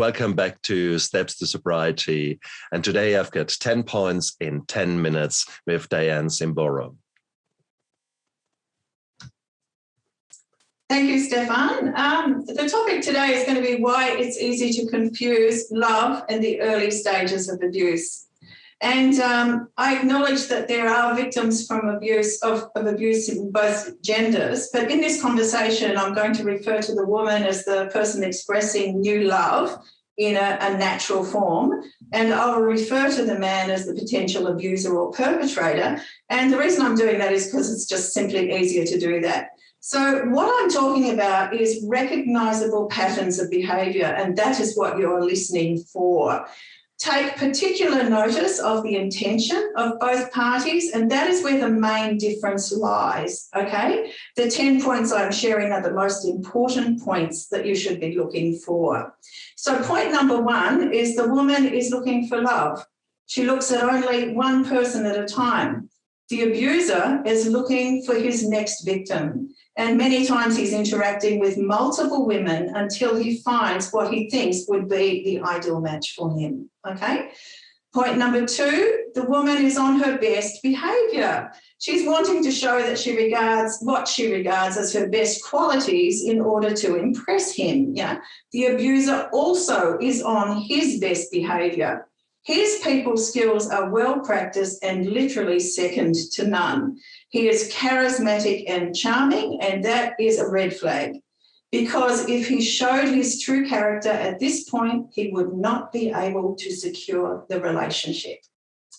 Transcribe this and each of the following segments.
welcome back to Steps to Sobriety. And today I've got 10 points in 10 minutes with Dianne Simboro. Thank you, Stefan. The topic today is going to be why it's easy to confuse love and the early stages of abuse. And I acknowledge that there are victims from abuse of abuse in both genders, but in this conversation, I'm going to refer to the woman as the person expressing new love in a natural form, and I'll refer to the man as the potential abuser or perpetrator. And the reason I'm doing that is because it's just simply easier to do that. So what I'm talking about is recognisable patterns of behaviour, and that is what you're listening for. Take particular notice of the intention of both parties, and that is where the main difference lies, okay? The 10 points I'm sharing are the most important points that you should be looking for. So point number 1 is the woman is looking for love. She looks at only one person at a time. The abuser is looking for his next victim, and many times he's interacting with multiple women until he finds what he thinks would be the ideal match for him, okay? Point number 2, the woman is on her best behaviour. She's wanting to show that she regards what she regards as her best qualities in order to impress him. Yeah? The abuser also is on his best behaviour. His people skills are well practiced and literally second to none. He is charismatic and charming, and that is a red flag, because if he showed his true character at this point, he would not be able to secure the relationship.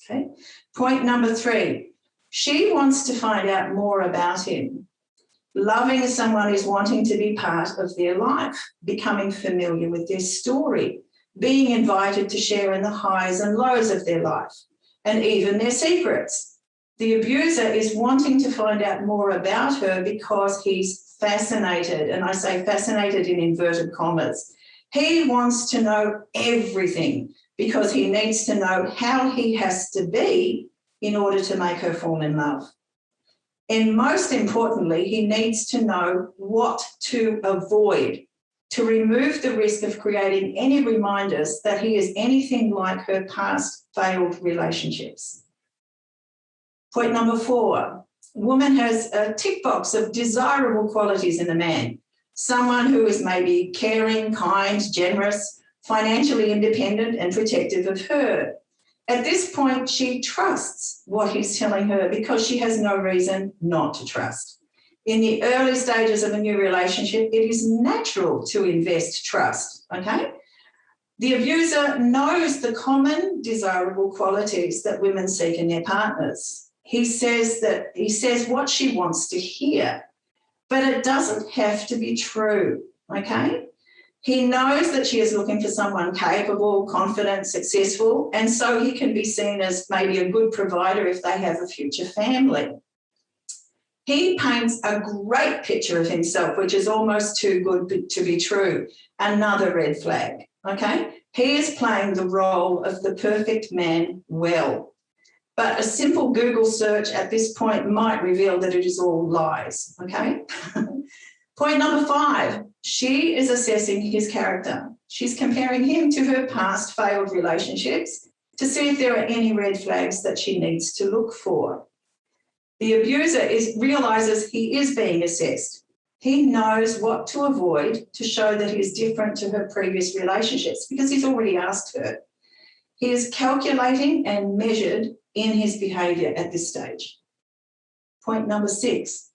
Okay. Point number 3, she wants to find out more about him. Loving someone is wanting to be part of their life, becoming familiar with their story, being invited to share in the highs and lows of their life, and even their secrets. The abuser is wanting to find out more about her because he's fascinated, and I say fascinated in inverted commas. He wants to know everything because he needs to know how he has to be in order to make her fall in love. And most importantly, he needs to know what to avoid, to remove the risk of creating any reminders that he is anything like her past failed relationships. Point number 4, woman has a tick box of desirable qualities in a man, someone who is maybe caring, kind, generous, financially independent and protective of her. At this point, she trusts what he's telling her because she has no reason not to trust. In the early stages of a new relationship, it is natural to invest trust, okay? The abuser knows the common desirable qualities that women seek in their partners. He says what she wants to hear, but it doesn't have to be true, okay? He knows that she is looking for someone capable, confident, successful, and so he can be seen as maybe a good provider if they have a future family. He paints a great picture of himself, which is almost too good to be true. Another red flag, okay? He is playing the role of the perfect man well. But a simple Google search at this point might reveal that it is all lies, okay? Point number 5, she is assessing his character. She's comparing him to her past failed relationships to see if there are any red flags that she needs to look for. The abuser realises he is being assessed. He knows what to avoid to show that he is different to her previous relationships because he's already asked her. He is calculating and measured in his behaviour at this stage. Point number 6,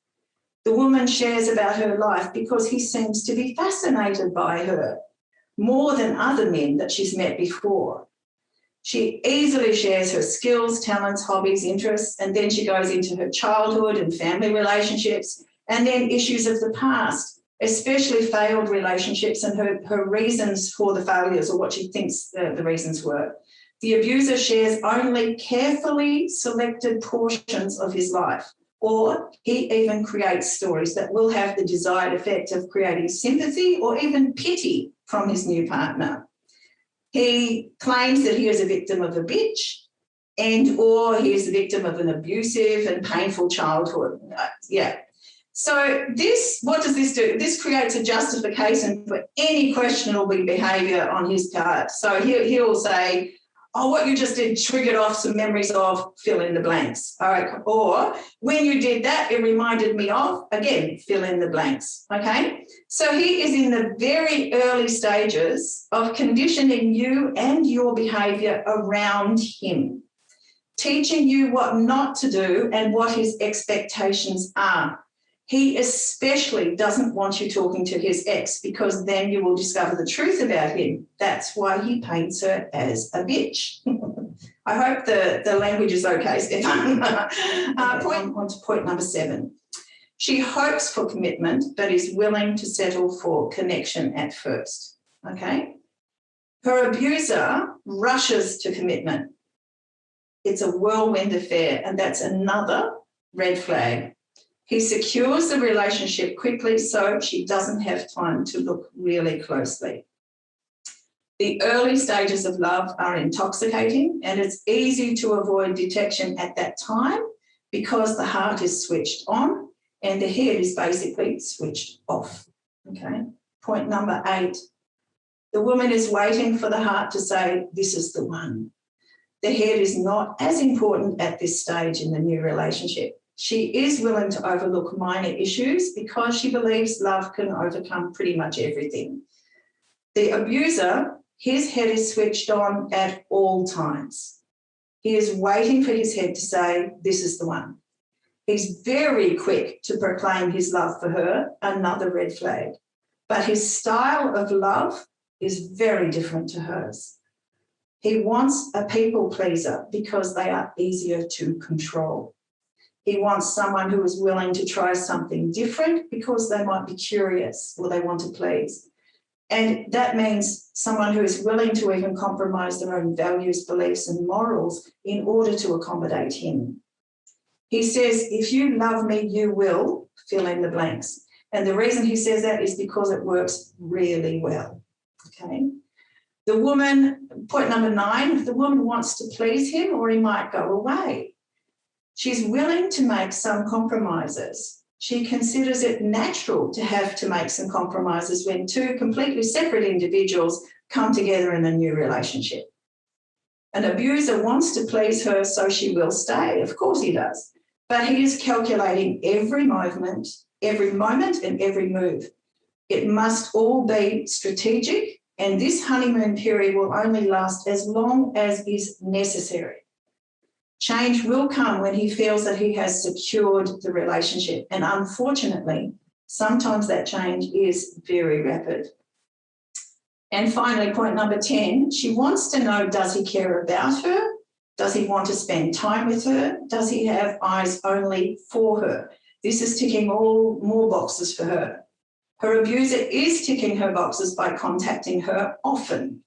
the woman shares about her life because he seems to be fascinated by her more than other men that she's met before. She easily shares her skills, talents, hobbies, interests, and then she goes into her childhood and family relationships and then issues of the past, especially failed relationships and her reasons for the failures or what she thinks the reasons were. The abuser shares only carefully selected portions of his life, or he even creates stories that will have the desired effect of creating sympathy or even pity from his new partner. He claims that he is a victim of a bitch or he is the victim of an abusive and painful childhood. So what does this do? This creates a justification for any questionable behaviour on his part. So he'll say, oh, what you just did triggered off some memories of fill in the blanks. All right. Or when you did that, it reminded me of, again, fill in the blanks. Okay. So he is in the very early stages of conditioning you and your behaviour around him, teaching you what not to do and what his expectations are. He especially doesn't want you talking to his ex, because then you will discover the truth about him. That's why he paints her as a bitch. I hope the language is okay, Stefan. On to point number 7. She hopes for commitment, but is willing to settle for connection at first. Okay? Her abuser rushes to commitment. It's a whirlwind affair, and that's another red flag. He secures the relationship quickly so she doesn't have time to look really closely. The early stages of love are intoxicating, and it's easy to avoid detection at that time because the heart is switched on and the head is basically switched off. Okay. Point number 8. The woman is waiting for the heart to say, this is the one. The head is not as important at this stage in the new relationship. She is willing to overlook minor issues because she believes love can overcome pretty much everything. The abuser, his head is switched on at all times. He is waiting for his head to say, this is the one. He's very quick to proclaim his love for her, another red flag. But his style of love is very different to hers. He wants a people pleaser because they are easier to control. He wants someone who is willing to try something different because they might be curious or they want to please. And that means someone who is willing to even compromise their own values, beliefs, and morals in order to accommodate him. He says, if you love me, you will fill in the blanks. And the reason he says that is because it works really well. Okay. The woman, point number 9, the woman wants to please him or he might go away. She's willing to make some compromises. She considers it natural to have to make some compromises when two completely separate individuals come together in a new relationship. An abuser wants to please her, so she will stay. Of course he does. But he is calculating every moment and every move. It must all be strategic, and this honeymoon period will only last as long as is necessary. Change will come when he feels that he has secured the relationship. And unfortunately, sometimes that change is very rapid. And finally, point number 10, she wants to know, does he care about her? Does he want to spend time with her? Does he have eyes only for her? This is ticking more boxes for her. Her abuser is ticking her boxes by contacting her often,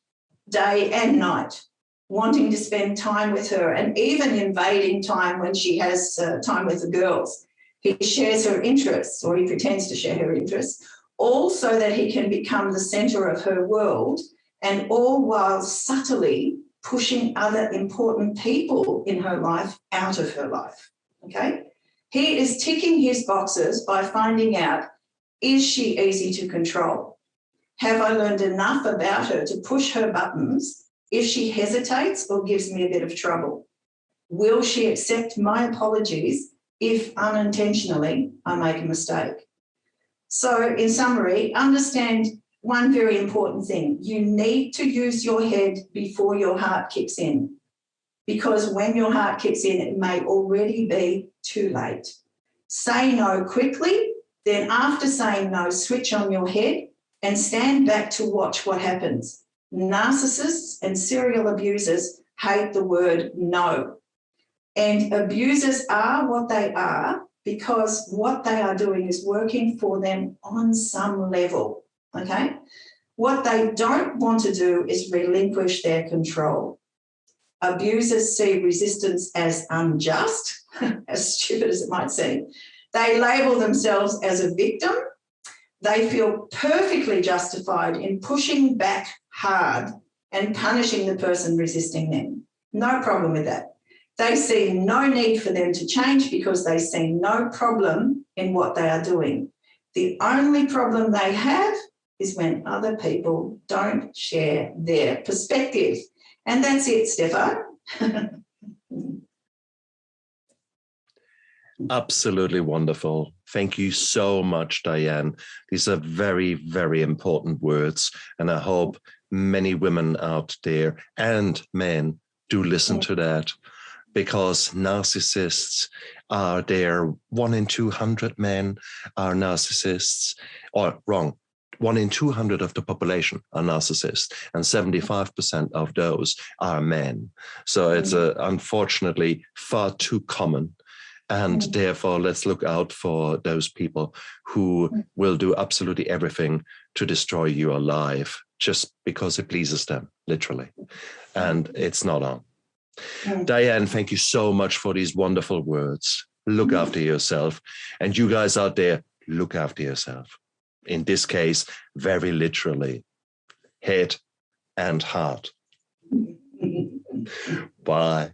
day and night, wanting to spend time with her and even invading time when she has time with the girls. He shares her interests, or he pretends to share her interests, all so that he can become the centre of her world, and all while subtly pushing other important people in her life out of her life, okay? He is ticking his boxes by finding out, is she easy to control? Have I learned enough about her to push her buttons if she hesitates or gives me a bit of trouble? Will she accept my apologies if unintentionally I make a mistake? So in summary, understand one very important thing. You need to use your head before your heart kicks in, because when your heart kicks in, it may already be too late. Say no quickly, then after saying no, switch on your head and stand back to watch what happens. Narcissists and serial abusers hate the word no. And abusers are what they are because what they are doing is working for them on some level, okay? What they don't want to do is relinquish their control. Abusers see resistance as unjust, as stupid as it might seem. They label themselves as a victim. They feel perfectly justified in pushing back hard and punishing the person resisting them. No problem with that. They see no need for them to change because they see no problem in what they are doing. The only problem they have is when other people don't share their perspective. And that's it, Stefan. Absolutely wonderful. Thank you so much, Dianne. These are very, very important words. And I hope many women out there and men do listen to that, because narcissists are there. 1 in 200 men are narcissists, or wrong. 1 in 200 of the population are narcissists, and 75% of those are men. So it's unfortunately far too common. And therefore, let's look out for those people who will do absolutely everything to destroy your life just because it pleases them, literally. And it's not on. Dianne, thank you so much for these wonderful words. Look after yourself. And you guys out there, look after yourself. In this case, very literally, head and heart. Bye.